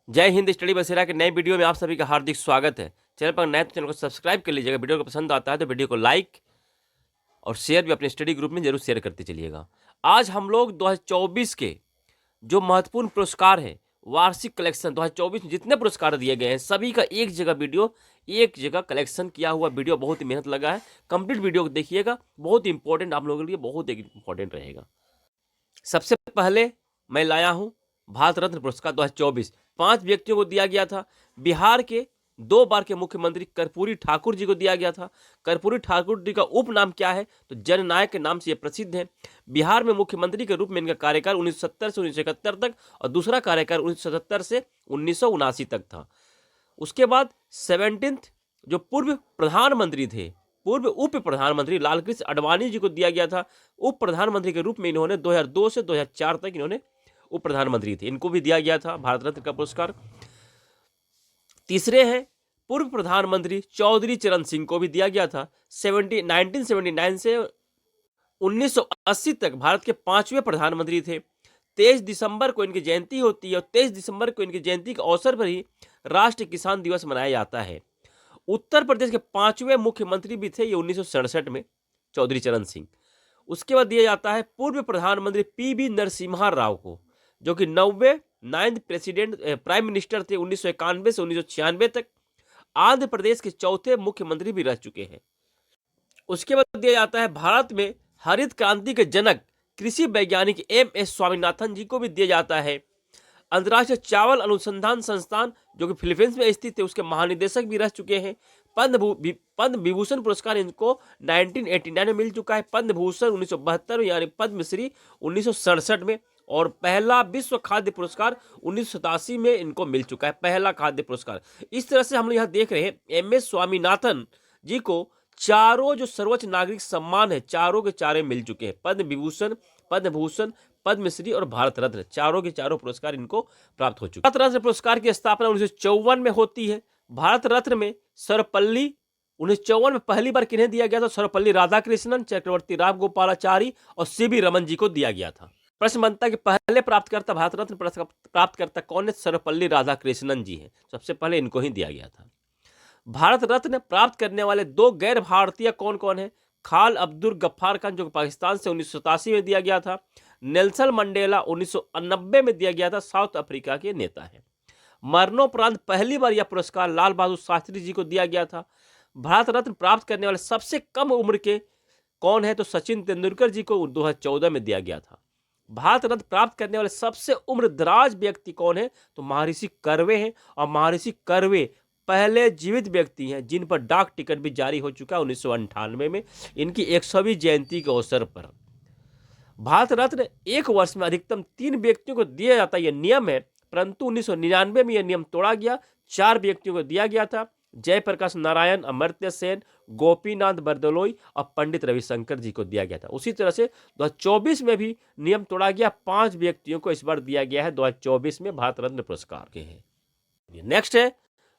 जय हिंद। स्टडी बसेरा के नए वीडियो में आप सभी का हार्दिक स्वागत है। चैनल पर नए तो चैनल को सब्सक्राइब कर लीजिएगा। वीडियो को पसंद आता है तो वीडियो को लाइक और शेयर भी अपने स्टडी ग्रुप में जरूर शेयर करते चलिएगा। आज हम लोग 2024 के जो महत्वपूर्ण पुरस्कार हैं, वार्षिक कलेक्शन 2024 में जितने पुरस्कार दिए गए हैं सभी का एक जगह वीडियो, एक जगह कलेक्शन किया हुआ वीडियो, बहुत ही मेहनत लगा है। कंप्लीट वीडियो को देखिएगा, बहुत इंपॉर्टेंट आप लोगों के लिए, बहुत इंपॉर्टेंट रहेगा। सबसे पहले मैं लाया हूं भारत रत्न पुरस्कार 2024। 5 व्यक्तियों को दिया गया था। बिहार के 2 बार के मुख्यमंत्री कर्पूरी ठाकुर जी को दिया गया था। कर्पूरी ठाकुर जी का उपनाम क्या है? तो जननायक के नाम से ये प्रसिद्ध है। बिहार में मुख्यमंत्री के रूप में इनका कार्यकाल 1970 से 1971 तक और दूसरा कार्यकाल 1977 से 1979 तक था। उसके बाद 17th जो पूर्व प्रधानमंत्री थे, पूर्व उप प्रधानमंत्री लालकृष्ण आडवाणी जी को दिया गया था। उप प्रधानमंत्री के रूप में इन्होंने 2002 से 2004 तक इन्होंने उप प्रधानमंत्री थे, इनको भी दिया गया था भारत रत्न का पुरस्कार। तीसरे हैं पूर्व प्रधानमंत्री चौधरी चरण सिंह को भी दिया गया था। 1979 से 1980 तक भारत के 5वें प्रधानमंत्री थे। 23 दिसंबर को इनकी जयंती होती है और 23 दिसंबर को इनकी जयंती के अवसर पर ही राष्ट्रीय किसान दिवस मनाया जाता है। उत्तर प्रदेश के 5वें मुख्यमंत्री भी थे ये 1967 में, चौधरी चरण सिंह। उसके बाद दिया जाता है पूर्व प्रधानमंत्री पीवी नरसिम्हा राव को, जो कि 9वें प्रेसिडेंट प्राइम मिनिस्टर थे 1991 से 1996 तक। आंध्र प्रदेश के चौथे मुख्यमंत्री भी रह चुके हैं। उसके बाद दिया जाता है भारत में हरित क्रांति के जनक कृषि वैज्ञानिक MS स्वामीनाथन जी को भी दिया जाता है। अंतर्राष्ट्रीय चावल अनुसंधान संस्थान जो कि फिलीपींस में स्थित है उसके महानिदेशक भी रह चुके हैं। पद्म विभूषण पुरस्कार इनको 1989 में मिल चुका है। पद्म भूषण 1972 में, यानी पद्मश्री 1967 में, और पहला विश्व खाद्य पुरस्कार 1987 में इनको मिल चुका है, पहला खाद्य पुरस्कार। इस तरह से हम लोग यहाँ देख रहे हैं MS स्वामीनाथन जी को चारों जो सर्वोच्च नागरिक सम्मान है चारों के चारों मिल चुके हैं। पद्म विभूषण, पद्म भूषण, पद्मश्री और भारत रत्न, चारों के चारों पुरस्कार इनको प्राप्त हो चुके हैं। भारत रत्न पुरस्कार की स्थापना 1954 में होती है। भारत रत्न में सर्वपल्ली 1954 में पहली बार किन्हें दिया गया था? सर्वपल्ली राधाकृष्णन, चक्रवर्ती रामगोपालाचारी और CB रमन जी को दिया गया था। प्रश्न बनता है कि पहले प्राप्तकर्ता भारत रत्न प्राप्तकर्ता कौन है? सर्वपल्ली राधाकृष्णन जी हैं, सबसे पहले इनको ही दिया गया था। भारत रत्न प्राप्त करने वाले 2 गैर भारतीय कौन कौन है? खान अब्दुल गफ्फार खान जो पाकिस्तान से 1987 में दिया गया था। नेल्सन मंडेला 1990 में दिया गया था, साउथ अफ्रीका के नेता है। मरणोपरांत पहली बार यह पुरस्कार लाल बहादुर शास्त्री जी को दिया गया था। भारत रत्न प्राप्त करने वाले सबसे कम उम्र के कौन है? तो सचिन तेंदुलकर जी को 2014 में दिया गया था। भारत रत्न प्राप्त करने वाले सबसे उम्रदराज व्यक्ति कौन है? तो महर्षि कर्वे हैं, और महर्षि कर्वे पहले जीवित व्यक्ति हैं जिन पर डाक टिकट भी जारी हो चुका है 1998 में, इनकी 100वीं जयंती के अवसर पर। भारत रत्न एक वर्ष में अधिकतम 3 व्यक्तियों को दिया जाता है, यह नियम है, परंतु 1999 में यह नियम तोड़ा गया। 4 व्यक्तियों को दिया गया था, जयप्रकाश नारायण, अमर्त्य सेन, गोपीनाथ बरदलोई और पंडित रविशंकर जी को दिया गया था। उसी तरह से 2024 में भी नियम तोड़ा गया, 5 व्यक्तियों को इस बार दिया गया है 2024 में भारत रत्न पुरस्कार के हैं। नेक्स्ट है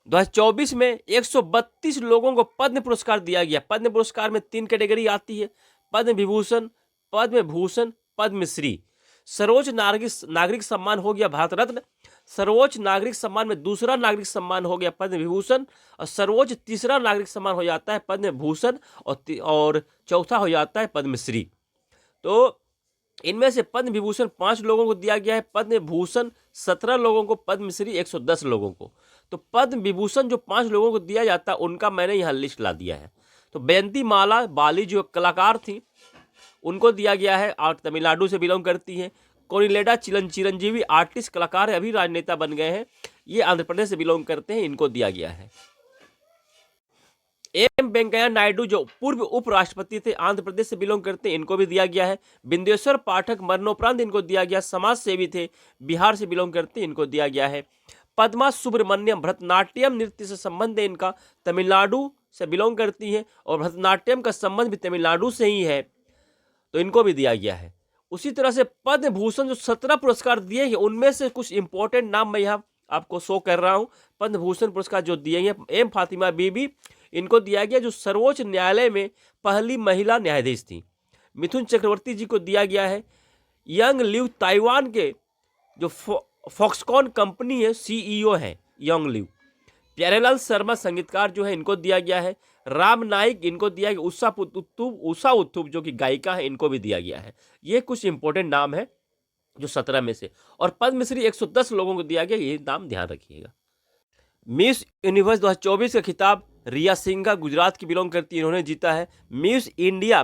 2024 में 132 लोगों को पद्म पुरस्कार दिया गया। पद्म पुरस्कार में 3 कैटेगरी आती है, पद्म विभूषण, पद्म भूषण, पद्मश्री। सर्वोच्च नागरिक सम्मान हो गया भारत रत्न। सर्वोच्च नागरिक सम्मान में दूसरा नागरिक सम्मान हो गया पद्म विभूषण, और सर्वोच्च तीसरा नागरिक सम्मान हो जाता है पद्म भूषण, और चौथा हो जाता है पद्मश्री। तो इनमें से पद्म विभूषण 5 लोगों को दिया गया है, पद्म भूषण 17 लोगों को, पद्मश्री 110 लोगों को। तो पद्म विभूषण जो 5 लोगों को दिया जाता है उनका मैंने यहाँ लिस्ट ला दिया है। तो बेंती माला बाली जो कलाकार थी उनको दिया गया है और तमिलनाडु से बिलोंग करती हैं। कोनिलेडा चिरंजीवी आर्टिस्ट कलाकार है, अभी राजनेता बन गए हैं, ये आंध्र प्रदेश से बिलोंग करते हैं, इनको दिया गया है। एम वेंकैया नायडू जो पूर्व उपराष्ट्रपति थे, आंध्र प्रदेश से बिलोंग करते हैं, इनको भी दिया गया है। बिंदेश्वर पाठक मरणोपरांत इनको दिया गया, समाज सेवी थे, बिहार से बिलोंग करते हैं, इनको दिया गया है। पद्मा सुब्रमण्यम भरतनाट्यम नृत्य से संबंध है इनका, तमिलनाडु से बिलोंग करती हैं और भरतनाट्यम का संबंध भी तमिलनाडु से ही है, तो इनको भी दिया गया है। उसी तरह से पद्म भूषण जो 17 पुरस्कार दिए हैं उनमें से कुछ इंपॉर्टेंट नाम मैं यहाँ आपको शो कर रहा हूँ। पद्म भूषण पुरस्कार जो दिए हैं, एम फातिमा बीबी इनको दिया गया जो सर्वोच्च न्यायालय में पहली महिला न्यायाधीश थी। मिथुन चक्रवर्ती जी को दिया गया है। यंग लिव ताइवान के जो फॉक्सकॉन कंपनी है, सीईओ है यंग लिव। प्यारेलाल शर्मा संगीतकार जो है इनको दिया गया है। राम नाइक इनको दिया गया। उषा उत्थुप जो कि गायिका है इनको भी दिया गया है। ये कुछ इंपॉर्टेंट नाम है जो 17 में से। और पद्मश्री 110 लोगों को दिया गया, ये नाम ध्यान रखिएगा। मिस यूनिवर्स 2024 का खिताब रिया सिंघा गुजरात की बिलोंग करती है, इन्होंने जीता है। मिस इंडिया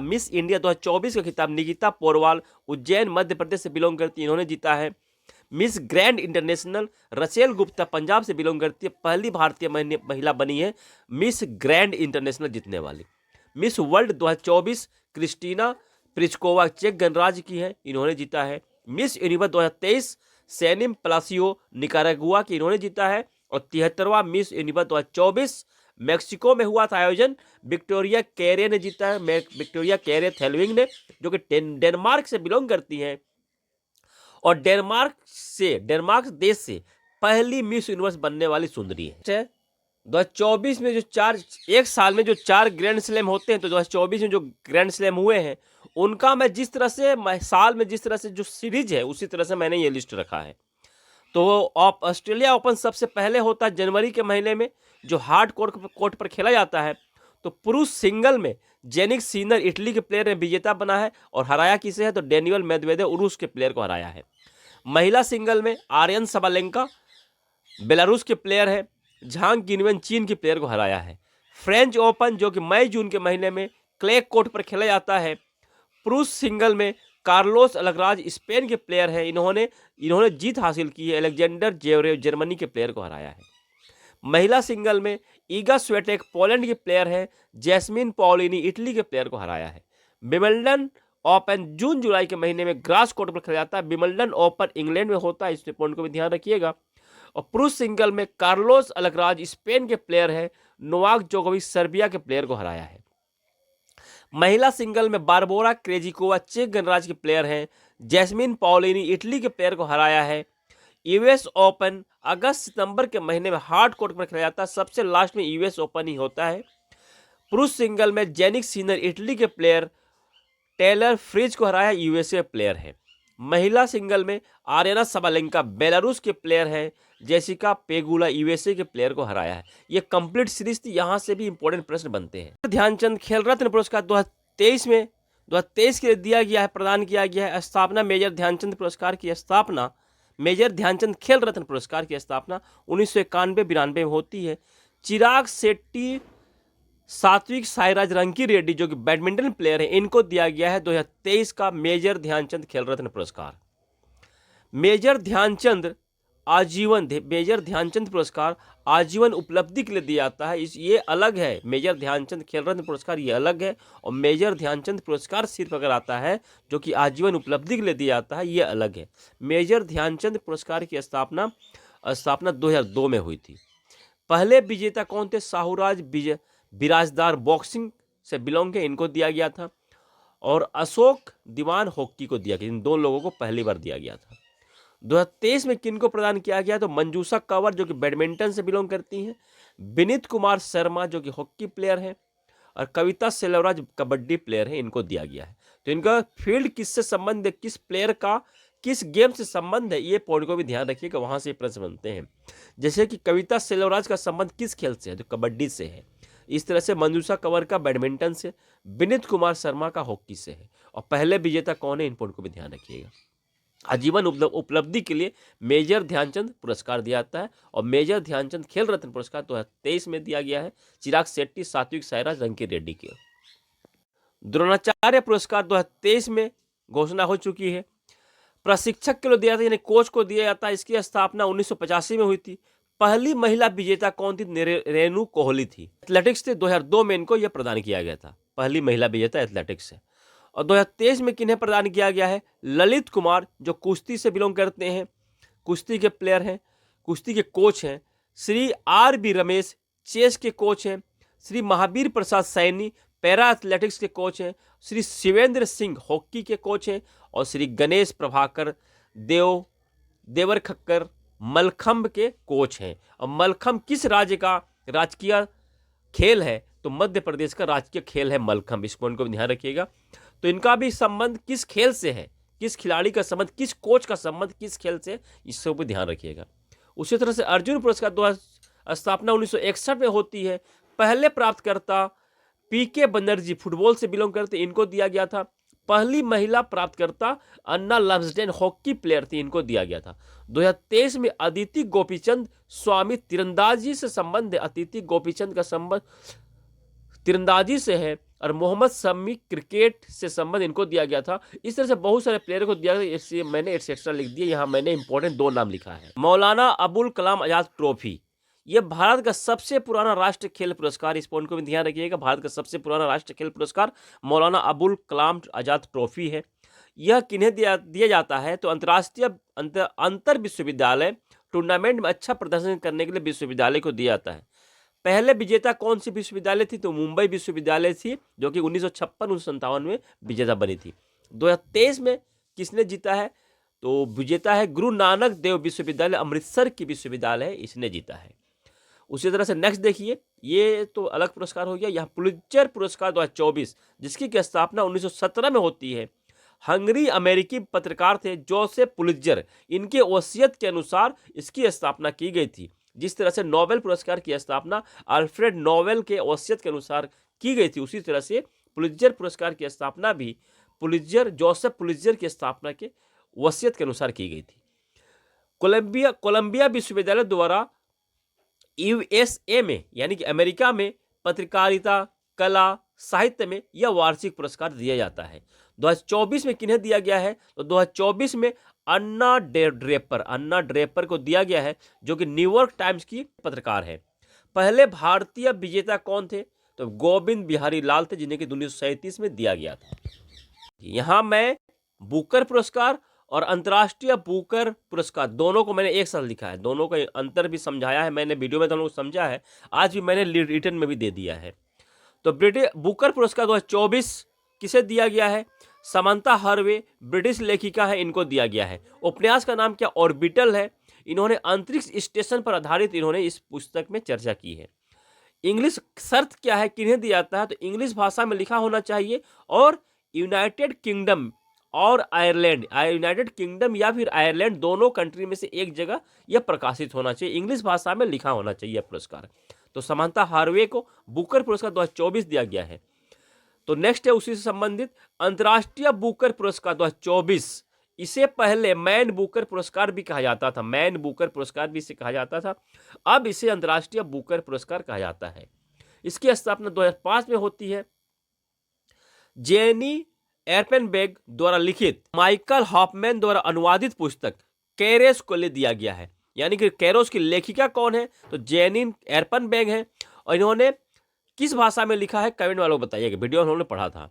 2024 का खिताब निकिता पोरवाल उज्जैन मध्य प्रदेश से बिलोंग करती है, इन्होंने जीता है। Miss grand international Rachel Gupta Punjab से बिलोंग करती है, पहली भारतीय महिला बनी है मिस ग्रैंड इंटरनेशनल जीतने वाली। मिस वर्ल्ड 2024 क्रिस्टीना प्रिचकोवा चेक गणराज्य की है, इन्होंने जीता है। मिस यूनिवर्स 2023 सैनिम प्लासियो निकारागुआ की, इन्होंने जीता है। और 73वां मिस यूनिवर्स 2024 मैक्सिको में हुआ था आयोजन, विक्टोरिया कैरे ने जीता है। विक्टोरिया कैरे थेलविंग ने, जो कि डेनमार्क से बिलोंग करती हैं और डेनमार्क देश से पहली मिस यूनिवर्स बनने वाली सुंदरी है। 2024 में एक साल में जो 4 ग्रैंड स्लैम होते हैं, तो 2024 में जो ग्रैंड स्लैम हुए हैं उनका मैं जिस तरह से साल में जिस तरह से जो सीरीज है उसी तरह से मैंने ये लिस्ट रखा है। तो ऑस्ट्रेलिया ओपन सबसे पहले होता है जनवरी के महीने में, जो हार्ड कोर्ट पर खेला जाता है। तो पुरुष सिंगल में जेनिक सीनर इटली के प्लेयर ने विजेता बना है और हराया किसे है, तो डेनियल मेदवेदेव रूस के प्लेयर को हराया है। महिला सिंगल में आर्यन सबालेंका बेलारूस के प्लेयर है, झांग किनवेन चीन के प्लेयर को हराया है। फ्रेंच ओपन जो कि मई जून के महीने में क्ले कोर्ट पर खेला जाता है, पुरुष सिंगल में कार्लोस अलगराज स्पेन के प्लेयर हैं, इन्होंने जीत हासिल की है। अलेक्जेंडर जेवरेव जर्मनी के प्लेयर को हराया है। महिला सिंगल में ईगा स्वेटेक पोलैंड के प्लेयर हैं, जैस्मिन पॉलिनी इटली के प्लेयर को हराया है। विंबलडन ओपन जून जुलाई के महीने में ग्रास कोर्ट पर खेला जाता है। विंबलडन ओपन इंग्लैंड में होता है, इस पॉइंट को भी ध्यान रखिएगा। और पुरुष सिंगल में कार्लोस अलगराज स्पेन के प्लेयर हैं, नोवाक जोकोविच सर्बिया के प्लेयर को हराया है। महिला सिंगल में बारबोरा क्रेजिकोवा चेक गणराज्य के प्लेयर हैं, जैस्मिन पॉलिनी इटली के प्लेयर को हराया है। यूएस ओपन अगस्त सितंबर के महीने में हार्ड कोर्ट पर खेला जाता है, सबसे लास्ट में यूएस ओपन ही होता है। पुरुष सिंगल में जेनिक सीनर इटली के प्लेयर टेलर फ्रिज को हराया, यूएसए प्लेयर है। महिला सिंगल में आर्यना सबालेंका बेलारूस के प्लेयर हैं, जेसिका पेगुला यूएसए के प्लेयर को हराया है। ये कंप्लीट सीरीज थी, यहाँ से भी इंपॉर्टेंट प्रश्न बनते हैं। ध्यानचंद खेल रत्न पुरस्कार 2023 के लिए दिया गया है, प्रदान किया गया है। स्थापना मेजर ध्यानचंद पुरस्कार की स्थापना, मेजर ध्यानचंद खेल रत्न पुरस्कार की स्थापना 1991-92 में होती है। चिराग शेट्टी, सात्विक साईराज रंकी रेड्डी जो कि बैडमिंटन प्लेयर हैं, इनको दिया गया है 2023 का मेजर ध्यानचंद खेल रत्न पुरस्कार। मेजर ध्यानचंद पुरस्कार आजीवन उपलब्धि के लिए दिया जाता है। ये अलग है, मेजर ध्यानचंद खेल रत्न पुरस्कार ये अलग है, और मेजर ध्यानचंद पुरस्कार सिर्फ अगर आता है जो कि आजीवन उपलब्धि के लिए दिया जाता है, ये अलग है। मेजर ध्यानचंद पुरस्कार की स्थापना 2002 में हुई थी। पहले विजेता कौन थे? साहूराज बिराजदार बॉक्सिंग से बिलोंग है, इनको दिया गया था। और अशोक दीवान हॉकी को दिया गया, इन दो लोगों को पहली बार दिया गया था। 2023 में किनको प्रदान किया गया? तो मंजूषा कंवर जो कि बैडमिंटन से बिलोंग करती हैं, विनीत कुमार शर्मा जो कि हॉकी प्लेयर हैं, और कविता सेलवराज कबड्डी प्लेयर हैं, इनको दिया गया है। तो इनका फील्ड किससे संबंध है, किस प्लेयर का किस गेम से संबंध है, ये पॉइंट को भी ध्यान रखिएगा, वहां से प्रश्न बनते हैं। जैसे कि कविता सेलवराज का संबंध किस खेल से है? तो कबड्डी से है। इस तरह से मंजूषा कंवर का बैडमिंटन से, विनीत कुमार शर्मा का हॉकी से है। और पहले विजेता कौन है, इन पॉइंट को भी ध्यान रखिएगा। आजीवन उपलब्धि के लिए मेजर ध्यानचंद पुरस्कार दिया जाता है, और मेजर ध्यानचंद खेल रत्न पुरस्कार 2023 में दिया गया है चिराग शेट्टी, सात्विक साईराज रंकी रेड्डी के। द्रोणाचार्य पुरस्कार 2023 में घोषणा हो चुकी है। प्रशिक्षक के लिए दिया था, यानी कोच को दिया जाता है। इसकी स्थापना 1985 में हुई थी। पहली महिला विजेता कौन थी? रेणु कोहली थी। एथलेटिक्स से 2002 में इनको यह प्रदान किया गया था, पहली महिला विजेता एथलेटिक्स से। और 2023 में किन्हें प्रदान किया गया है? ललित कुमार जो कुश्ती से बिलोंग करते हैं, कुश्ती के प्लेयर हैं, कुश्ती के कोच हैं। श्री RB रमेश चेस के कोच हैं। श्री महावीर प्रसाद सैनी पैरा एथलेटिक्स के कोच हैं। श्री शिवेंद्र सिंह हॉकी के कोच हैं। और श्री गणेश प्रभाकर देवर खक्कर मलखंब के कोच हैं। और मलखंब किस राज्य का राजकीय खेल है? तो मध्य प्रदेश का राजकीय खेल है मलखंब। इस पॉइंट को ध्यान रखिएगा। तो इनका भी संबंध किस खेल से है? किस खिलाड़ी का संबंध, किस कोच का संबंध किस खेल से, इस सब पर ध्यान रखिएगा। उसी तरह से अर्जुन पुरस्कार द्वारा स्थापना 1961 में होती है। पहले प्राप्तकर्ता पीके बनर्जी फुटबॉल से बिलोंग करते, इनको दिया गया था। पहली महिला प्राप्तकर्ता अन्ना लम्सडेन हॉकी प्लेयर थी, इनको दिया गया था। 2023 में अदिति गोपीचंद स्वामी तीरंदाजी से संबंध है, अदिति गोपीचंद का संबंध तीरंदाजी से है, और मोहम्मद शमी क्रिकेट से संबंध इनको दिया गया था। इस तरह से बहुत सारे प्लेयर को दिया गया, इसलिए मैंने एक्सेट्रा लिख दिया। यहाँ मैंने इंपॉर्टेंट 2 नाम लिखा है। मौलाना अबुल कलाम आजाद ट्रॉफी, यह भारत का सबसे पुराना राष्ट्रीय खेल पुरस्कार, इस पॉइंट को भी ध्यान रखिएगा। भारत का सबसे पुराना राष्ट्रीय खेल पुरस्कार मौलाना अबुल कलाम आजाद ट्रॉफी है। यह किन्हें दिया जाता है, तो अंतर्राष्ट्रीय अंतर विश्वविद्यालय टूर्नामेंट में अच्छा प्रदर्शन करने के लिए विश्वविद्यालय को दिया जाता है। पहले विजेता कौन सी विश्वविद्यालय थी, तो मुंबई विश्वविद्यालय थी, जो कि 1956-57 में विजेता बनी थी। 2023 में किसने जीता है, तो विजेता है गुरु नानक देव विश्वविद्यालय, अमृतसर की विश्वविद्यालय है, इसने जीता है। उसी तरह से नेक्स्ट देखिए, ये तो अलग पुरस्कार हो गया। यहाँ पुलित्जर पुरस्कार 2024, जिसकी स्थापना 1917 में होती है। हंगरी अमेरिकी पत्रकार थे जोसेफ पुलित्जर, इनके वसीयत के अनुसार इसकी स्थापना की गई थी। जिस तरह से नोबेल पुरस्कार की स्थापना अल्फ्रेड नोबेल के वसीयत के अनुसार की गई थी, उसी तरह से पुलित्जर पुरस्कार की स्थापना भी जोसेफ पुलित्जर की स्थापना के वसीयत के अनुसार की गई थी। कोलंबिया विश्वविद्यालय द्वारा यूएसए में, यानी कि अमेरिका में, पत्रकारिता, कला, साहित्य में यह वार्षिक पुरस्कार दिया जाता है। 2024 में किन्हें दिया गया है, तो 2024 में अन्ना ड्रेपर को दिया गया है, जो कि न्यूयॉर्क टाइम्स की पत्रकार है। पहले भारतीय विजेता कौन थे, तो गोविंद बिहारी लाल थे, जिन्हें कि 1937 में दिया गया था। यहां मैं बुकर पुरस्कार और अंतर्राष्ट्रीय बुकर पुरस्कार दोनों को मैंने एक साथ लिखा है, दोनों का अंतर भी समझाया है मैंने, वीडियो में तो हम लोग समझा है, आज भी मैंने रिटर्न में भी दे दिया है। तो बुकर पुरस्कार 2024 किसे दिया गया है, समांथा हार्वे ब्रिटिश लेखिका है, इनको दिया गया है। उपन्यास का नाम क्या, ऑर्बिटल है। इन्होंने अंतरिक्ष स्टेशन पर आधारित इन्होंने इस पुस्तक में चर्चा की है। इंग्लिश शर्त क्या है, किन्हें दिया जाता है, तो इंग्लिश भाषा में लिखा होना चाहिए, और यूनाइटेड किंगडम और आयरलैंड, यूनाइटेड किंगडम या फिर आयरलैंड, दोनों कंट्री में से एक जगह यह प्रकाशित होना चाहिए, इंग्लिश भाषा में लिखा होना चाहिए यह पुरस्कार। तो समांथा हार्वे को बुकर पुरस्कार 2024 दिया गया है। तो नेक्स्ट है उसी से संबंधित अंतर्राष्ट्रीय बुकर पुरस्कार 2024, इसे पहले मैन बुकर पुरस्कार भी कहा जाता था, मैन बुकर पुरस्कार भी इसे कहा जाता था, अब इसे अंतर्राष्ट्रीय बुकर पुरस्कार कहा जाता है। इसकी स्थापना 2005 में होती है। जेनी एर्पेनबेग द्वारा लिखित, माइकल हॉफमैन द्वारा अनुवादित पुस्तक कैरोस को ले दिया गया है। यानी कि कैरोस की लेखिका कौन है, तो जेनी एर्पेनबेग है, और इन्होंने किस भाषा में लिखा है, कमेंट वालों को बताइएगा, वीडियो उन्होंने पढ़ा था।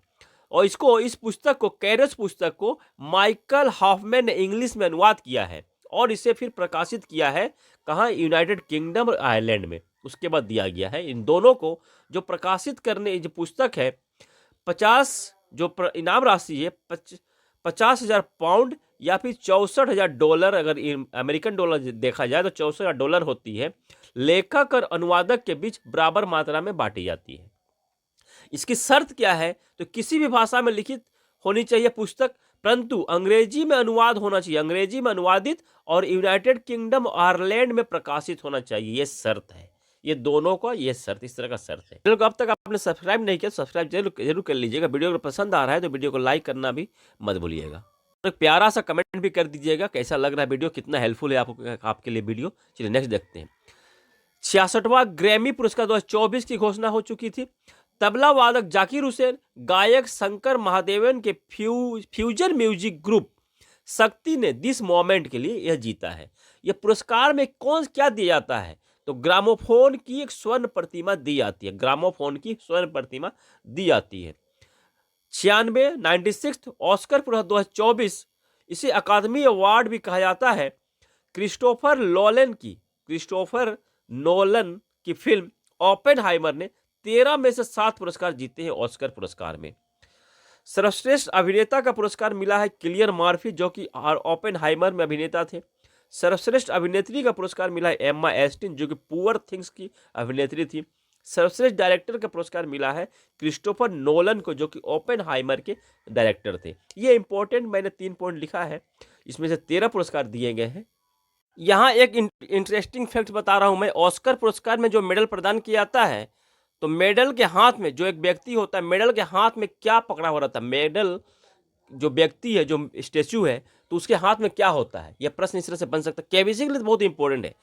और इस पुस्तक को, कैरोस पुस्तक को माइकल हॉफमैन ने इंग्लिश में अनुवाद किया है, और इसे फिर प्रकाशित किया है कहाँ, यूनाइटेड किंगडम और आयरलैंड में, उसके बाद दिया गया है। इन दोनों को जो प्रकाशित करने, जो पुस्तक है, 50 जो इनाम राशि है 50,000 पाउंड या फिर $64,000, अगर अमेरिकन डॉलर देखा जाए तो $64,000 होती है, लेखक और अनुवादक के बीच बराबर मात्रा में बांटी जाती है। इसकी शर्त क्या है, तो किसी भी भाषा में लिखित होनी चाहिए पुस्तक, परंतु अंग्रेजी में अनुवाद होना चाहिए, अंग्रेजी में अनुवादित, और यूनाइटेड किंगडम आयरलैंड में प्रकाशित होना चाहिए, ये शर्त है। ये दोनों का ये शर्त, इस तरह का शर्त है। चलो, अब तक आपने सब्सक्राइब नहीं किया, सब्सक्राइब जरूर कर लीजिएगा। वीडियो अगर पसंद आ रहा है तो वीडियो को लाइक करना भी मत भूलिएगा। एक प्यारा सा कमेंट भी कर दीजिएगा, कैसा लग रहा है वीडियो, कितना हेल्पफुल है आपके लिए वीडियो। चलिए नेक्स्ट देखते हैं। 66वां ग्रैमी पुरस्कार 2024 की घोषणा हो चुकी थी। तबला वादक जाकिर हुसैन, गायक शंकर महादेवन के फ्यूजन म्यूजिक ग्रुप शक्ति ने दिस मोमेंट के लिए यह जीता है। यह पुरस्कार में क्या दिया जाता है, तो ग्रामोफोन की एक स्वर्ण प्रतिमा दी जाती है, ग्रामोफोन की स्वर्ण प्रतिमा दी जाती है। 96 ऑस्कर पुरस्कार 2024, इसे अकादमी अवार्ड भी कहा जाता है। क्रिस्टोफर नोलन की फिल्म ओपेनहाइमर ने 13 में से 7 पुरस्कार जीते हैं ऑस्कर पुरस्कार में। सर्वश्रेष्ठ अभिनेता का पुरस्कार मिला है किलियन मर्फी, जो कि ओपेनहाइमर में अभिनेता थे। सर्वश्रेष्ठ अभिनेत्री का पुरस्कार मिला है एम्मा एस्टिन, जो कि पुअर थिंग्स की अभिनेत्री थी। सर्वश्रेष्ठ डायरेक्टर का पुरस्कार मिला है क्रिस्टोफर नोलन को, जो कि ओपेनहाइमर के डायरेक्टर थे। ये इंपॉर्टेंट, मैंने 3 पॉइंट लिखा है, इसमें से 13 पुरस्कार दिए गए हैं। यहाँ एक इंटरेस्टिंग फैक्ट बता रहा हूँ मैं, ऑस्कर पुरस्कार में जो मेडल प्रदान किया जाता है, तो मेडल के हाथ में जो एक व्यक्ति होता है, मेडल के हाथ में क्या पकड़ा हो रहता है, मेडल जो व्यक्ति है, जो स्टेच्यू है, तो उसके हाथ में क्या होता है, यह प्रश्न इस तरह से बन सकता है। केबीसी के लिए तो बहुत इंपॉर्टेंट है,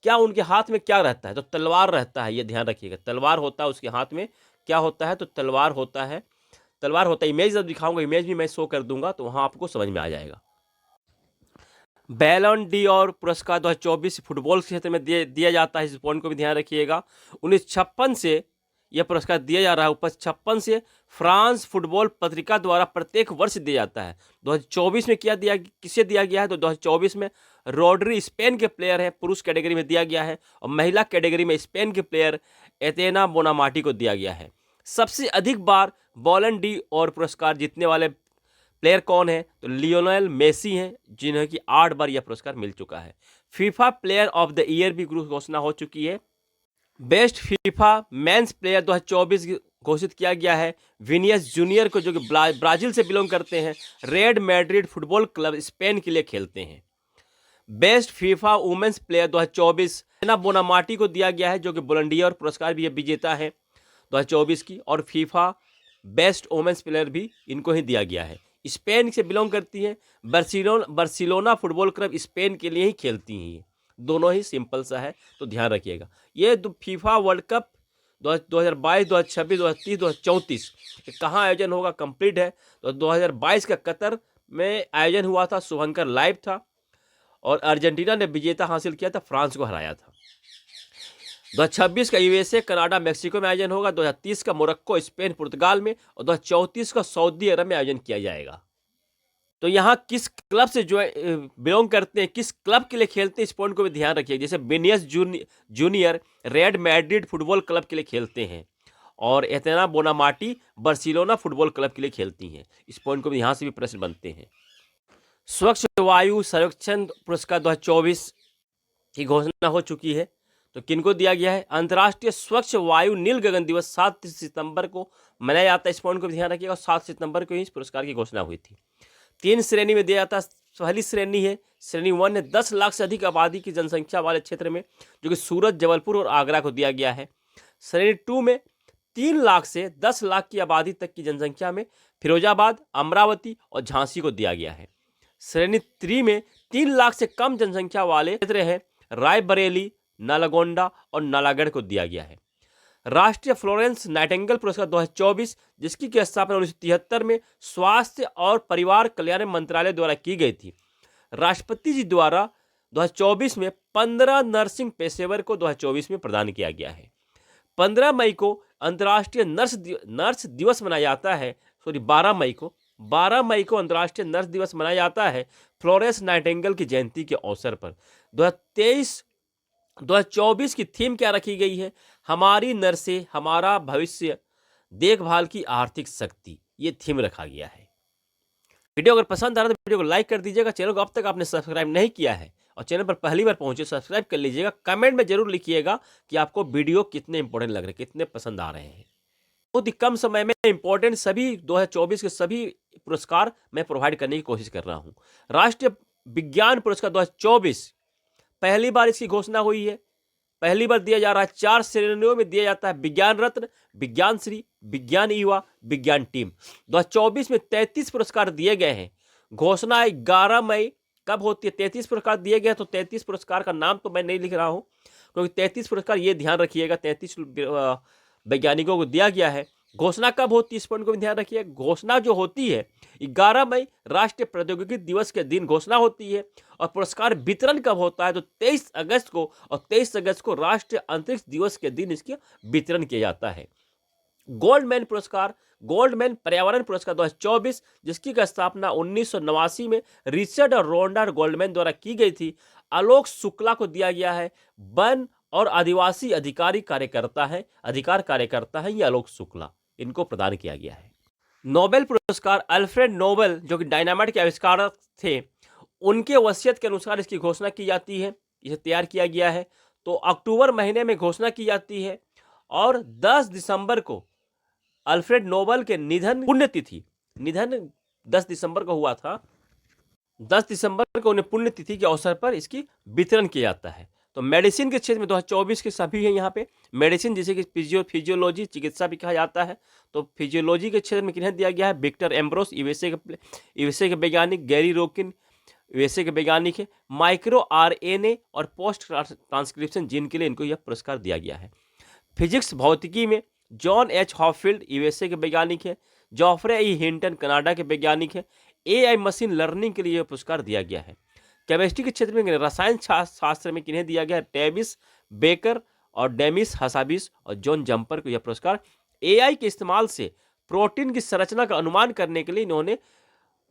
क्या उनके हाथ में क्या रहता है, तो तलवार रहता है, ये ध्यान रखिएगा, तलवार होता है उसके हाथ में। क्या होता है, तो तलवार होता है, तलवार होता है। इमेज जब दिखाऊंगा, इमेज भी मैं शो कर दूंगा, तो वहां आपको समझ में आ जाएगा। बैलन डी और पुरस्कार 2024 फुटबॉल क्षेत्र में दिया जाता है, इस पॉइंट को भी ध्यान रखिएगा। 1956 से यह पुरस्कार दिया जा रहा है, 1956 से फ्रांस फुटबॉल पत्रिका द्वारा प्रत्येक वर्ष दिया जाता है। 2024 में किसे दिया गया है, तो 2024 में रॉड्री स्पेन के प्लेयर हैं, पुरुष कैटेगरी में दिया गया है, और महिला कैटेगरी में स्पेन के प्लेयर एथेना बोनामाटी को दिया गया है। सबसे अधिक बार बैलन डी और पुरस्कार जीतने वाले प्लेयर कौन है, तो लियोनेल मेसी हैं, जिन्हें कि 8 बार यह पुरस्कार मिल चुका है। FIFA player of the year भी घोषणा हो चुकी है। बेस्ट फीफा मेंस प्लेयर 2024 घोषित किया गया है विनियस जूनियर को, जो कि ब्राजील से बिलोंग करते हैं, red Madrid football club Spain के लिए खेलते हैं। बेस्ट फीफा वुमेन्स प्लेयर 2024 एना बोनामाटी को दिया गया है, जो कि बुलंडियर पुरस्कार भी विजेता है 2024 की, और फीफा बेस्ट वुमेन्स प्लेयर भी इनको ही दिया गया है। स्पेन से बिलोंग करती हैं, बार्सिलोना फुटबॉल क्लब स्पेन के लिए ही खेलती हैं। ये दोनों ही सिंपल सा है, तो ध्यान रखिएगा। ये फीफा वर्ल्ड कप 2022, 2026, 2030, 2034 कहाँ आयोजन होगा, कंप्लीट है। तो 2022 का कतर में आयोजन हुआ था, शुभंकर लाइव था, और अर्जेंटीना ने विजेता हासिल किया था, फ्रांस को हराया था। 2026 का यूएसए कनाडा मेक्सिको में आयोजन होगा, 2030 का मोरक्को स्पेन पुर्तगाल में, और 2034 का सऊदी अरब में आयोजन किया जाएगा। तो यहाँ किस क्लब से जो बिलोंग करते हैं, किस क्लब के लिए खेलते हैं, इस पॉइंट को भी ध्यान रखिए। जैसे Vilnius junior red Madrid football club के लिए खेलते हैं, और एथेना बोनामाटी बार्सिलोना फुटबॉल क्लब के लिए खेलती हैं। इस पॉइंट को भी यहाँ से भी प्रश्न बनते हैं। स्वच्छ वायु सर्वेक्षण पुरस्कार 2024 की घोषणा हो चुकी है, तो किनको दिया गया है, अंतर्राष्ट्रीय स्वच्छ वायु नील गगन दिवस 7 सितंबर को मनाया जाता है। इस पॉइंट को भी ध्यान रखिएगा, और 7 सितंबर को ही इस पुरस्कार की घोषणा हुई थी। 3 श्रेणी में दिया जाता है। पहली श्रेणी है, श्रेणी 1 है 10 लाख से अधिक आबादी की जनसंख्या वाले क्षेत्र में, जो कि सूरत, जबलपुर और आगरा को दिया गया है। श्रेणी 2 में 3 लाख से 10 लाख की आबादी तक की जनसंख्या में फिरोजाबाद, अमरावती और झांसी को दिया गया है। श्रेणी 3 में 3 लाख से कम जनसंख्या वाले क्षेत्र हैं, रायबरेली, नालगोंडा और नालागढ़ को दिया गया है। राष्ट्रीय फ्लोरेंस नाइटिंगेल पुरस्कार 2024, जिसकी की स्थापना 1973 में स्वास्थ्य और परिवार कल्याण मंत्रालय द्वारा की गई थी। राष्ट्रपति जी द्वारा 2024 में 15 नर्सिंग पेशेवर को 2024 में प्रदान किया गया है। 15 मई को अंतर्राष्ट्रीय नर्स दिवस मनाया जाता है। 12 मई को अंतर्राष्ट्रीय नर्स दिवस मनाया जाता है, फ्लोरेंस नाइटिंगेल की जयंती के अवसर पर। 2024 की थीम क्या रखी गई है, हमारी नर्सें हमारा भविष्य, देखभाल की आर्थिक शक्ति, ये थीम रखा गया है। वीडियो अगर पसंद आ रहा है तो वीडियो को लाइक कर दीजिएगा। चैनल को अब तक आपने सब्सक्राइब नहीं किया है और चैनल पर पहली बार पहुंचे, सब्सक्राइब कर लीजिएगा। कमेंट में जरूर लिखिएगा कि आपको वीडियो कितने इंपॉर्टेंट लग रहे हैं, कितने पसंद आ रहे हैं। बहुत ही कम समय में इंपॉर्टेंट सभी 2024 के सभी पुरस्कार मैं प्रोवाइड करने की कोशिश कर रहा हूं। राष्ट्रीय विज्ञान पुरस्कार 2024 पहली बार इसकी घोषणा हुई है। पहली बार दिया जा रहा है, 4 श्रेणियों में दिया जाता है, विज्ञान रत्न, विज्ञान श्री, विज्ञान युवा, विज्ञान टीम। 2024 में 33 पुरस्कार दिए गए हैं। घोषणा 11 मई कब होती है, 33 पुरस्कार दिए गए, तो 33 पुरस्कार का नाम तो मैं नहीं लिख रहा हूं, क्योंकि 33 पुरस्कार ये ध्यान रखिएगा 33 वैज्ञानिकों को दिया गया है। घोषणा कब होती है, इस पॉइंट को भी ध्यान रखिए। घोषणा जो होती है 11 मई राष्ट्रीय प्रौद्योगिकी दिवस के दिन घोषणा होती है, और पुरस्कार वितरण कब होता है, तो 23 अगस्त को, और 23 अगस्त को राष्ट्रीय अंतरिक्ष दिवस के दिन इसका वितरण किया जाता है। गोल्डमैन पुरस्कार, गोल्डमैन पर्यावरण पुरस्कार 2024, जिसकी स्थापना 1989 में रिचर्ड और रोंडा गोल्डमैन द्वारा की गई थी, आलोक शुक्ला को दिया गया है। वन और आदिवासी अधिकार कार्यकर्ता है ये आलोक शुक्ला, इनको प्रदान किया गया है। नोबेल पुरस्कार अल्फ्रेड नोबेल, जो कि डायनामाइट के आविष्कारक थे, उनके वसीयत के अनुसार इसकी घोषणा की जाती है। इसे तैयार किया गया है, तो अक्टूबर महीने में घोषणा की जाती है, और 10 दिसंबर को अल्फ्रेड नोबेल के पुण्यतिथि निधन 10 दिसंबर को हुआ था। 10 दिसंबर को उन्हें पुण्यतिथि के अवसर पर इसकी वितरण किया जाता है। तो मेडिसिन के क्षेत्र में 2024 के सभी हैं यहाँ पे। मेडिसिन जिसे कि फिजियोलॉजी चिकित्सा भी कहा जाता है, तो फिजियोलॉजी के क्षेत्र में किन्हें दिया गया है? विक्टर एम्ब्रोस यूएसए के वैज्ञानिक, गैरी रोकिन यूएसए के वैज्ञानिक है। माइक्रो आरएनए और पोस्ट ट्रांसक्रिप्शन जीन के लिए इनको यह पुरस्कार दिया गया है। फिजिक्स भौतिकी में जॉन एच हॉफील्ड यूएसए के वैज्ञानिक है। जॉफ्रे ई हिंटन कनाडा के वैज्ञानिक है। एआई मशीन लर्निंग के लिए यह पुरस्कार दिया गया है। केमिस्ट्री के क्षेत्र में रसायन शास्त्र में किन्हें दिया गया है? टेविस बेकर और डेमिस हसाबिस और जॉन जंपर को यह पुरस्कार एआई के इस्तेमाल से प्रोटीन की संरचना का अनुमान करने के लिए इन्होंने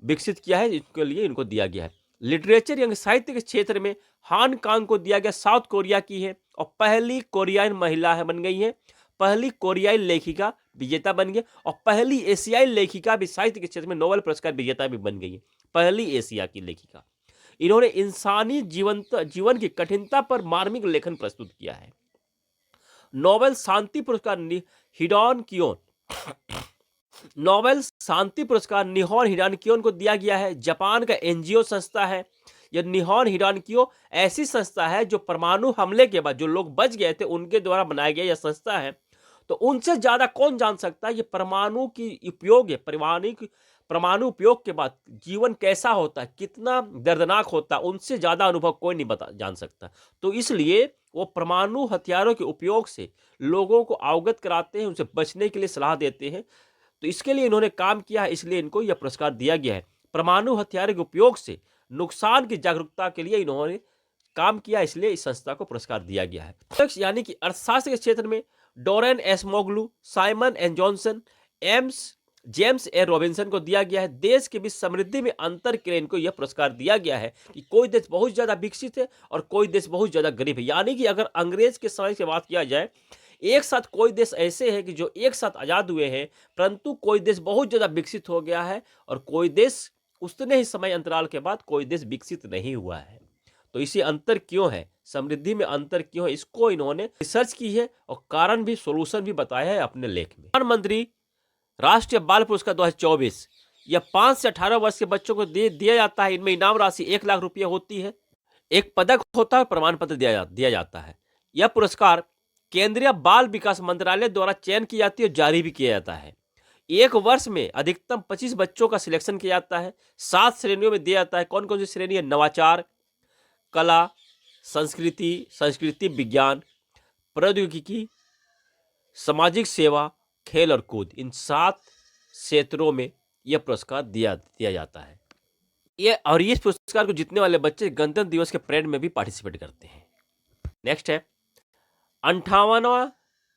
विकसित किया है, इसके लिए इनको दिया गया है। लिटरेचर यानी साहित्य के क्षेत्र में हान कांग को दिया गया, साउथ कोरिया की है और पहली कोरियाई महिला है बन गई है। पहली कोरियाई लेखिका विजेता बन गई और पहली एशियाई लेखिका भी साहित्य के क्षेत्र में नोबेल पुरस्कार विजेता भी बन गई है, पहली एशिया की लेखिका। इन्होंने इंसानी जीवन की कठिनता पर मार्मिक लेखन प्रस्तुत किया है। नोबेल शांति पुरस्कार नोबेल शांति पुरस्कार निहोन हिडानकियोन को दिया गया है। जापान का एनजीओ संस्था है यह निहोन हिडानकियो। ऐसी संस्था है जो परमाणु हमले के बाद जो लोग बच गए थे उनके द्वारा बनाया गया यह संस्था है। तो उनसे ज्यादा कौन जान सकता है ये परमाणु की उपयोग है, परमाणु उपयोग के बाद जीवन कैसा होता है, कितना दर्दनाक होता है, उनसे ज्यादा अनुभव कोई नहीं जान सकता। तो इसलिए वो परमाणु हथियारों के उपयोग से लोगों को अवगत कराते हैं, उनसे बचने के लिए सलाह देते हैं। तो इसके लिए इन्होंने काम किया है, इसलिए इनको यह पुरस्कार दिया गया है। परमाणु हथियारों के उपयोग से नुकसान की जागरूकता के लिए इन्होंने काम किया, इसलिए इस संस्था को पुरस्कार दिया गया है। यानी कि अर्थशास्त्र के क्षेत्र में Daron Acemoglu, Simon N Johnson, James A Robinson को दिया गया है। देश के बीच समृद्धि में अंतर के लिए इनको यह पुरस्कार दिया गया है कि कोई देश बहुत ज्यादा विकसित है और कोई देश बहुत ज्यादा गरीब है। यानी कि अगर अंग्रेज के समय की बात किया जाए, एक साथ कोई देश ऐसे हैं कि जो एक साथ आजाद हुए हैं, परंतु कोई देश बहुत ज्यादा विकसित हो गया है और कोई देश उतने ही समय अंतराल के बाद कोई देश विकसित नहीं हुआ है। तो इसी अंतर क्यों है, समृद्धि में अंतर क्यों है, इसको इन्होंने रिसर्च की है और कारण भी, सोल्यूशन भी बताया है अपने लेख में। प्रधानमंत्री राष्ट्रीय बाल पुरस्कार 2024 यह 5 से 18 वर्ष के बच्चों को दिया जाता है। इनमें इनाम राशि 1 लाख रुपये होती है, एक पदक होता है, प्रमाण पत्र दिया जाता है। यह पुरस्कार केंद्रीय बाल विकास मंत्रालय द्वारा चयन की जाती है और जारी भी किया जाता है। एक वर्ष में अधिकतम 25 बच्चों का सिलेक्शन किया जाता है। 7 श्रेणियों में दिया जाता है। कौन कौन सी श्रेणी है? नवाचार, कला, संस्कृति विज्ञान, प्रौद्योगिकी, सामाजिक सेवा, खेल और कूद। इन 7 क्षेत्रों में यह पुरस्कार दिया जाता है। और इस पुरस्कार को जीतने वाले बच्चे गणतंत्र दिवस के परेड में भी पार्टिसिपेट करते हैं। नेक्स्ट है 58वां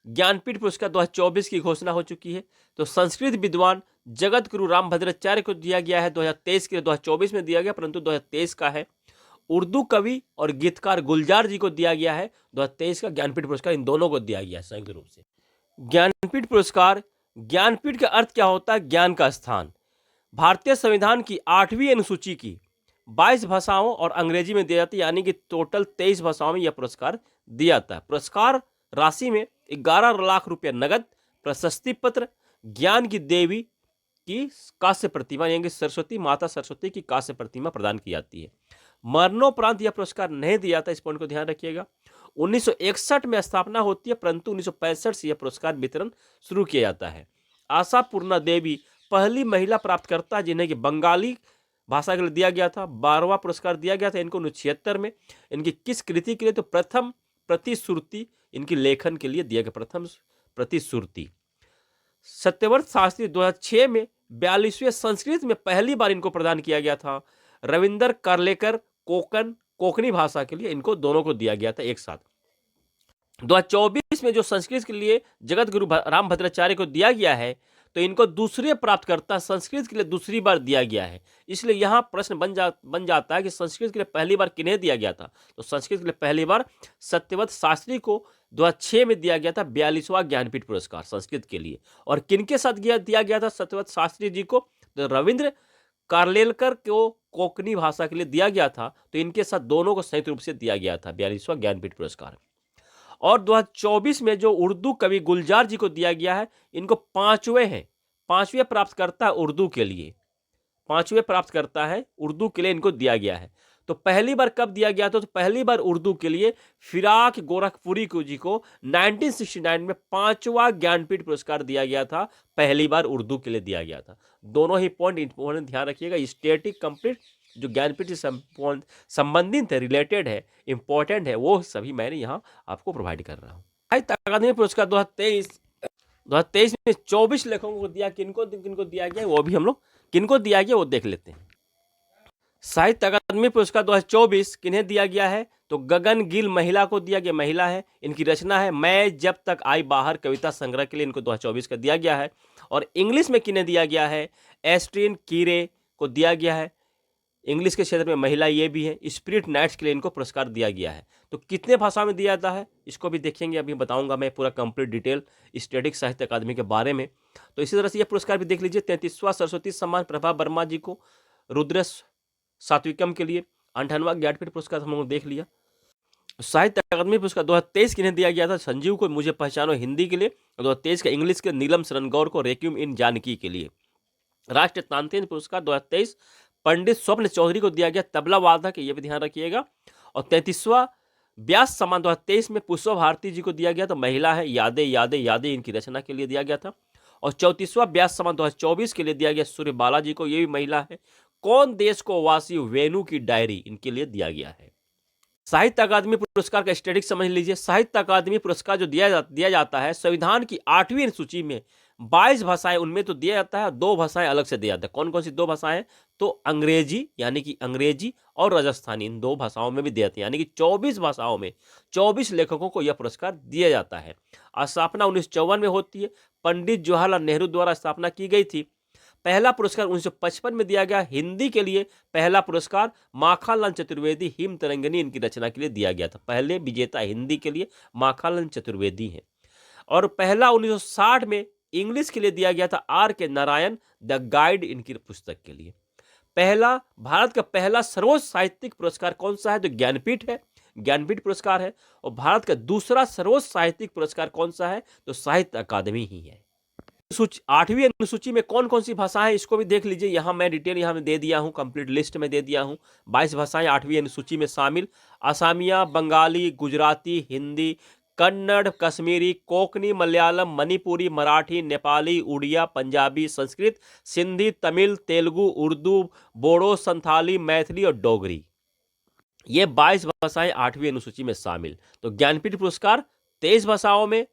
ज्ञानपीठ पुरस्कार 2024 की घोषणा हो चुकी है। तो संस्कृत विद्वान जगत गुरु रामभद्राचार्य को दिया गया है। 2023 के 2024 में दिया गया, परंतु 2023 का है। उर्दू कवि और गीतकार गुलजार जी को दिया गया है 2023 का ज्ञानपीठ पुरस्कार। इन दोनों को दिया गया है संयुक्त रूप से। ज्ञानपीठ पुरस्कार, ज्ञानपीठ का अर्थ क्या होता है? ज्ञान का स्थान। भारतीय संविधान की 8वीं अनुसूची की 22 भाषाओं और अंग्रेजी में दिया जाता है, यानी कि टोटल 23 भाषाओं में यह पुरस्कार दिया जाता है। पुरस्कार राशि में 11 लाख रुपया नगद, प्रशस्ति पत्र, ज्ञान की देवी की कांस्य प्रतिमा यानी सरस्वती माता सरस्वती की कांस्य प्रतिमा प्रदान की जाती है। मरणोपरांत यह पुरस्कार नहीं दिया जाता, इस पॉइंट को ध्यान रखिएगा। 1961 में स्थापना होती है, परंतु 1965 से यह पुरस्कार वितरण शुरू किया जाता है। आशा पूर्णा देवी पहली महिला प्राप्तकर्ता जिन्हें कि बंगाली भाषा के लिए दिया गया था। 12वां पुरस्कार दिया गया था इनको 1976 में। इनकी किस कृति के लिए? तो प्रथम प्रतिश्रुति इनकी लेखन के लिए दिया गया, प्रथम प्रतिश्रुति। सत्यव्रत शास्त्री 2006 में 42वें संस्कृत में पहली बार इनको प्रदान किया गया था। रविंदर कार्लेकर कोकणी भाषा के लिए इनको दोनों को दिया गया था एक साथ। 2024 में जो संस्कृत के लिए जगत गुरु रामभद्राचार्य को दिया गया है, तो इनको दूसरे प्राप्तकर्ता संस्कृत के लिए दूसरी बार दिया गया है। इसलिए यहां प्रश्न बन जाता है कि संस्कृत के लिए पहली बार किन्हें दिया गया था? तो संस्कृत के लिए पहली बार सत्यव्रत शास्त्री को 2006 में दिया गया था 42वां ज्ञानपीठ पुरस्कार संस्कृत के लिए। और किनके साथ दिया गया था सत्यव्रत शास्त्री जी को? तो रविंद्र कार्लेकर को कोंकणी भाषा के लिए दिया गया था। तो इनके साथ दोनों को संयुक्त रूप से दिया गया था 42वां ज्ञानपीठ पुरस्कार। और 2024 में जो उर्दू कवि गुलजार जी को दिया गया है, इनको पांचवें प्राप्तकर्ता उर्दू के लिए, पांचवें प्राप्तकर्ता है उर्दू के लिए इनको दिया गया है। तो पहली बार कब दिया गया था? तो पहली बार उर्दू के लिए फिराक गोरखपुरी जी को 1969 में 5वां ज्ञानपीठ पुरस्कार दिया गया था, पहली बार उर्दू के लिए दिया गया था। दोनों ही पॉइंट इंपॉर्टेंट ध्यान रखिएगा। स्टैटिक कंप्लीट जो ज्ञानपीठ से संबंधित है, रिलेटेड है, इंपॉर्टेंट है, वो सभी मैंने यहाँ आपको प्रोवाइड कर रहा हूँ। साहित्य अकादमी पुरस्कार 2023 में 24 लेखकों को दिया। किनको दिया गया वो भी हम लोग किनको दिया गया वो देख लेते हैं। साहित्य अकादमी पुरस्कार 2024 किन्हें दिया गया है? तो गगन गिल महिला को दिया गया, महिला है। इनकी रचना है मैं जब तक आई बाहर कविता संग्रह के लिए इनको 2024 का दिया गया है। और इंग्लिश में किन्हें दिया गया है? एस्ट्रिन कीरे को दिया गया है, इंग्लिश के क्षेत्र में महिला ये भी है। स्पिरिट नाइट्स के लिए इनको पुरस्कार दिया गया है। तो कितने भाषा में दिया जाता है इसको भी देखेंगे, अभी बताऊंगा मैं पूरा कंप्लीट डिटेल स्टैटिक साहित्य अकादमी के बारे में। तो इसी तरह से ये पुरस्कार भी देख लीजिए। 33वां सरस्वती सम्मान प्रभा वर्मा जी को रुद्रेश सात्विकम के लिए। 58वां ज्ञानपीठ पुरस्कार हम लोग देख लिया। साहित्य अकादमी पुरस्कार 2023 किन्हें दिया गया था? संजीव को मुझे पहचानो हिंदी के लिए, 2023 का इंग्लिश के नीलम शरण गौर को रेक्यूम इन जानकी के लिए। राष्ट्रीय तानसेन पुरस्कार 2023 पंडित स्वप्न चौधरी को दिया गया, तबला वादक, ये भी ध्यान रखिएगा। और 33वां व्यास सम्मान 2023 में पुष्पा भारती जी को दिया गया, तो महिला है, यादें यादें यादें इनकी रचना के लिए दिया गया था। और 34वां व्यास सम्मान 2024 के लिए दिया गया सूर्य बालाजी को, ये भी महिला है। कौन देश को वासी वेणु की डायरी इनके लिए दिया गया है। साहित्य अकादमी पुरस्कार का स्टैटिक समझ लीजिए। साहित्य अकादमी पुरस्कार जो दिया जाता है संविधान की 8वीं अनुसूची में 22 भाषाएं उनमें तो दिया जाता है, 2 भाषाएं अलग से दिया जाता है। कौन कौन सी 2 भाषाएं? तो अंग्रेजी, यानी कि अंग्रेजी और राजस्थानी, इन 2 भाषाओं में भी दिया जाता है। यानी कि 24 भाषाओं में 24 लेखकों को यह पुरस्कार दिया जाता है। स्थापना 1954 में होती है, पंडित जवाहरलाल नेहरू द्वारा स्थापना की गई थी। पहला पुरस्कार 1955 में दिया गया हिंदी के लिए। पहला पुरस्कार माखनलाल चतुर्वेदी हिम तरंगिनी इनकी रचना के लिए दिया गया था। पहले विजेता हिंदी के लिए माखनलाल चतुर्वेदी हैं। और पहला 1960 में इंग्लिश के लिए दिया गया था आर के नारायण द गाइड इनकी पुस्तक के लिए। पहला भारत का पहला सर्वोच्च साहित्यिक पुरस्कार कौन सा है? तो ज्ञानपीठ है, ज्ञानपीठ पुरस्कार है। और भारत का दूसरा सर्वोच्च साहित्यिक पुरस्कार कौन सा है? तो साहित्य अकादमी ही है। 8वीं अनुसूची में कौन कौन सी भाषाएं इसको भी देख लीजिए। यहाँ मैं डिटेल यहाँ में दे दिया हूँ, कंप्लीट लिस्ट में दे दिया हूँ। 22 भाषाएं 8वीं अनुसूची में शामिल। असमिया, बंगाली, गुजराती, हिंदी, कन्नड़, कश्मीरी, कोंकणी, मलयालम, मणिपुरी, मराठी, नेपाली, उड़िया, पंजाबी, संस्कृत, सिंधी, तमिल, तेलुगु, उर्दू, बोडो, संथाली, मैथिली और डोगरी। ये 22 भाषाएं 8वीं अनुसूची में शामिल। तो ज्ञानपीठ पुरस्कार 23 भाषाओं में,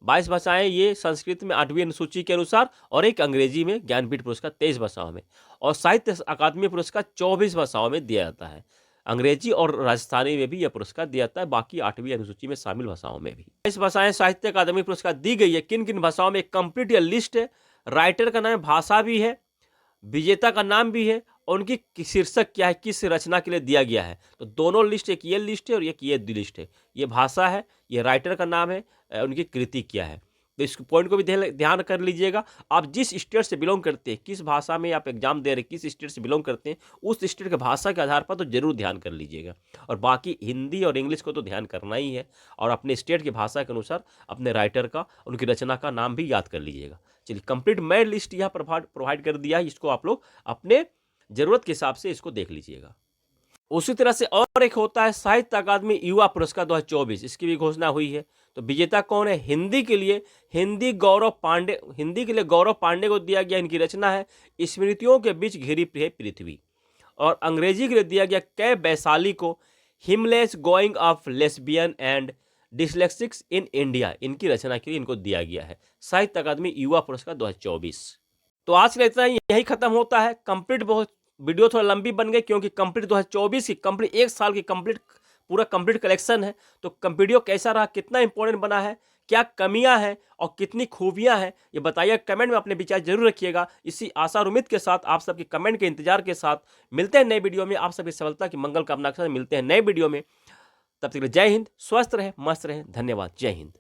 22 भाषाएं ये संस्कृत में 8वीं अनुसूची के अनुसार, और एक अंग्रेजी में ज्ञानपीठ पुरस्कार 23 भाषाओं में। और साहित्य अकादमी पुरस्कार 24 भाषाओं में दिया जाता है। अंग्रेजी और राजस्थानी में भी यह पुरस्कार दिया जाता है, बाकी 8वीं अनुसूची में शामिल भाषाओं में भी 22 भाषाएं साहित्य अकादमी पुरस्कार दी गई है। किन किन भाषाओं में? कंप्लीट यह लिस्ट है। राइटर का नाम है, भाषा भी है, विजेता का नाम भी है, और उनकी शीर्षक क्या है, किस रचना के लिए दिया गया है। तो दोनों लिस्ट, एक ये लिस्ट है और एक ये लिस्ट है। ये भाषा है, ये राइटर का नाम है, उनकी कृति क्या है। तो इस पॉइंट को भी ध्यान कर लीजिएगा। आप जिस स्टेट से बिलोंग करते हैं, किस भाषा में आप एग्जाम दे रहे हैं, किस स्टेट से बिलोंग करते हैं, उस स्टेट के भाषा के आधार पर तो जरूर ध्यान कर लीजिएगा। और बाकी हिंदी और इंग्लिश को तो ध्यान करना ही है, और अपने स्टेट की भाषा के अनुसार अपने राइटर का, उनकी रचना का नाम भी याद कर लीजिएगा। चलिए, कंप्लीट मैं लिस्ट यहाँ प्रोवाइड कर दिया है, इसको आप लोग अपने जरूरत के हिसाब से इसको देख लीजिएगा। उसी तरह से और एक होता है साहित्य अकादमी युवा पुरस्कार 2024, इसकी भी घोषणा हुई है। तो विजेता कौन है? हिंदी के लिए गौरव पांडे को दिया गया। इनकी रचना है स्मृतियों के बीच घिरी है पृथ्वी। और अंग्रेजी के लिए दिया गया कै वैशाली को हिमलेस going of lesbian and dyslexics in India, इनकी रचना के लिए इनको दिया गया है साहित्य अकादमी युवा पुरस्कार 2024। तो आज के लिए इतना ही, यही खत्म होता है। कंप्लीट बहुत वीडियो थोड़ा लंबी बन गई, क्योंकि कंप्लीट 2024 की कंप्लीट 1 साल की पूरा कंप्लीट कलेक्शन है। तो वीडियो कैसा रहा, कितना इंपॉर्टेंट बना है, क्या कमियां हैं और कितनी खूबियां हैं, ये बताइए कमेंट में। अपने विचार जरूर रखिएगा। इसी आशा और उम्मीद के साथ, आप सबके कमेंट के इंतजार के साथ मिलते हैं नए वीडियो में। आप सबकी सफलता की मंगल कामना के साथ मिलते हैं नए वीडियो में। तब तक जय हिंद, स्वस्थ रहे, मस्त रहे, धन्यवाद, जय हिंद।